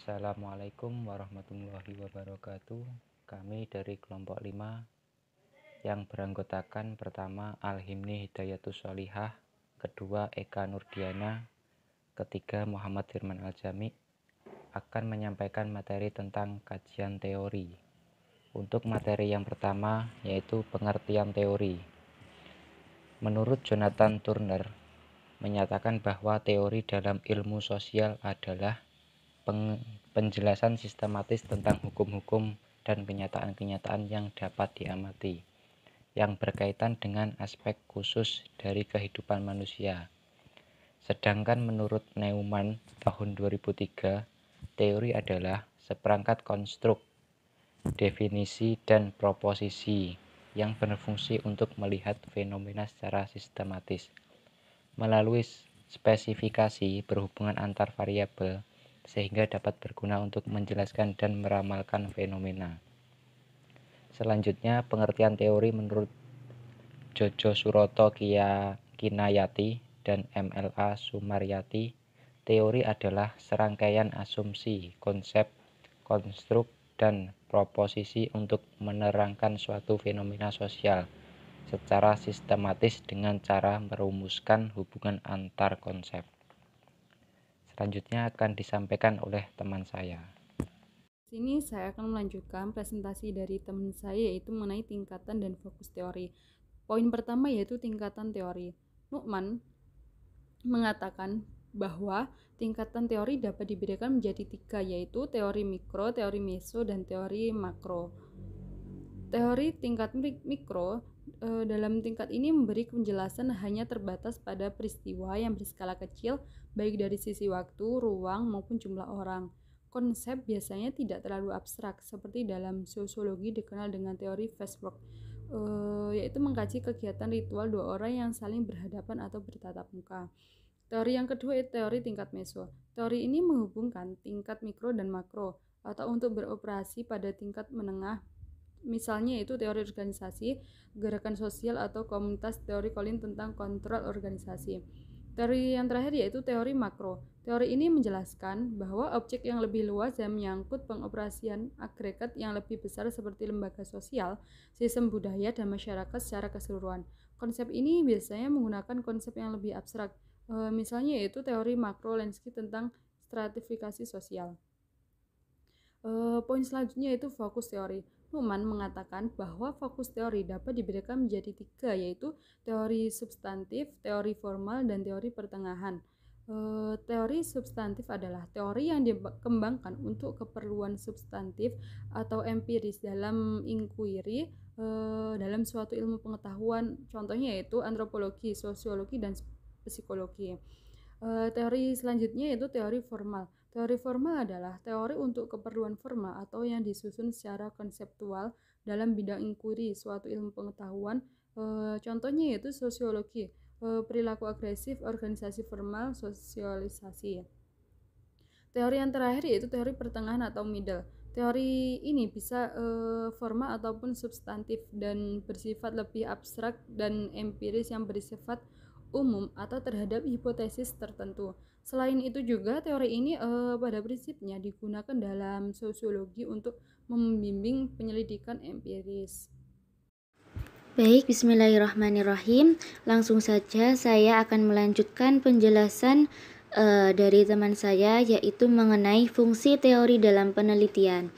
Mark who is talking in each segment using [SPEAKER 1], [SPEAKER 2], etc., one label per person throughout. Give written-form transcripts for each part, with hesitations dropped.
[SPEAKER 1] Assalamualaikum warahmatullahi wabarakatuh. Kami dari kelompok 5 yang beranggotakan pertama Al-Himni Hidayatus Sholihah, kedua Eka Nurdiana, ketiga Muhammad Firman Al-Jami akan menyampaikan materi tentang kajian teori. Untuk materi yang pertama yaitu pengertian teori. Menurut Jonathan Turner menyatakan bahwa teori dalam ilmu sosial adalah penjelasan sistematis tentang hukum-hukum dan kenyataan-kenyataan yang dapat diamati, yang berkaitan dengan aspek khusus dari kehidupan manusia. Sedangkan menurut Neumann tahun 2003, teori adalah seperangkat konstruk, definisi, dan proposisi yang berfungsi untuk melihat fenomena secara sistematis. Melalui spesifikasi berhubungan antar variabel, sehingga dapat berguna untuk menjelaskan dan meramalkan fenomena. Selanjutnya, pengertian teori menurut Jojo Suroto Kinayati dan MLA Sumaryati. Teori adalah serangkaian asumsi, konsep, konstruk, dan proposisi untuk menerangkan suatu fenomena sosial secara sistematis dengan cara merumuskan hubungan antar konsep. Selanjutnya akan disampaikan oleh teman saya.
[SPEAKER 2] Sini saya akan melanjutkan presentasi dari teman saya yaitu mengenai tingkatan dan fokus teori. Poin pertama yaitu tingkatan teori. Neumann mengatakan bahwa tingkatan teori dapat dibedakan menjadi 3, yaitu teori mikro, teori meso, dan teori makro. Teori tingkat mikro dalam tingkat ini memberi penjelasan hanya terbatas pada peristiwa yang berskala kecil, baik dari sisi waktu, ruang, maupun jumlah orang. Konsep biasanya tidak terlalu abstrak, seperti dalam sosiologi dikenal dengan teori Fastwork, yaitu mengkaji kegiatan ritual dua orang yang saling berhadapan atau bertatap muka. Teori yang kedua itu teori tingkat meso. Teori ini menghubungkan tingkat mikro dan makro, atau untuk beroperasi pada tingkat menengah. Misalnya itu teori organisasi, gerakan sosial, atau komunitas. Teori Colin tentang kontrol organisasi. Teori yang terakhir yaitu teori makro. Teori ini menjelaskan bahwa objek yang lebih luas dan menyangkut pengoperasian agregat yang lebih besar seperti lembaga sosial, sistem budaya, dan masyarakat secara keseluruhan. Konsep ini biasanya menggunakan konsep yang lebih abstrak, misalnya yaitu teori makro Lenski tentang stratifikasi sosial. Poin selanjutnya yaitu fokus teori. Neumann mengatakan bahwa fokus teori dapat dibedakan menjadi 3, yaitu teori substantif, teori formal, dan teori pertengahan. Teori substantif adalah teori yang dikembangkan untuk keperluan substantif atau empiris dalam inquiry dalam suatu ilmu pengetahuan, contohnya yaitu antropologi, sosiologi, dan psikologi. Teori selanjutnya yaitu teori formal. Teori formal adalah teori untuk keperluan formal atau yang disusun secara konseptual dalam bidang inquiry suatu ilmu pengetahuan, contohnya yaitu sosiologi, perilaku agresif, organisasi formal, sosialisasi. Teori yang terakhir yaitu teori pertengahan atau middle. Teori ini bisa formal ataupun substantif dan bersifat lebih abstrak dan empiris yang bersifat umum atau terhadap hipotesis tertentu. Selain itu juga teori ini pada prinsipnya digunakan dalam sosiologi untuk membimbing penyelidikan empiris.
[SPEAKER 3] Baik, bismillahirrahmanirrahim. Langsung saja saya akan melanjutkan penjelasan dari teman saya, yaitu mengenai fungsi teori dalam penelitian.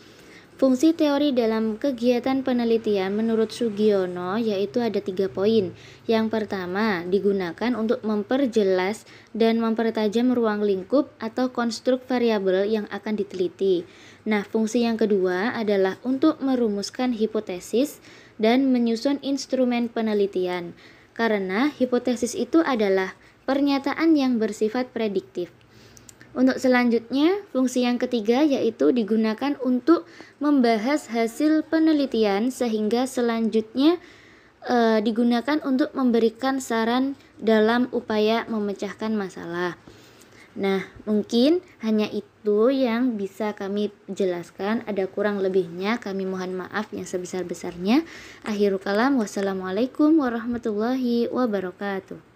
[SPEAKER 3] Fungsi teori dalam kegiatan penelitian menurut Sugiono yaitu ada 3 poin. Yang pertama, digunakan untuk memperjelas dan mempertajam ruang lingkup atau konstruk variabel yang akan diteliti. Nah, fungsi yang kedua adalah untuk merumuskan hipotesis dan menyusun instrumen penelitian. Karena hipotesis itu adalah pernyataan yang bersifat prediktif. Untuk selanjutnya, fungsi yang ketiga yaitu digunakan untuk membahas hasil penelitian sehingga selanjutnya digunakan untuk memberikan saran dalam upaya memecahkan masalah. Nah, mungkin hanya itu yang bisa kami jelaskan. Ada kurang lebihnya kami mohon maaf yang sebesar-besarnya. Akhirul kalam, wassalamualaikum warahmatullahi wabarakatuh.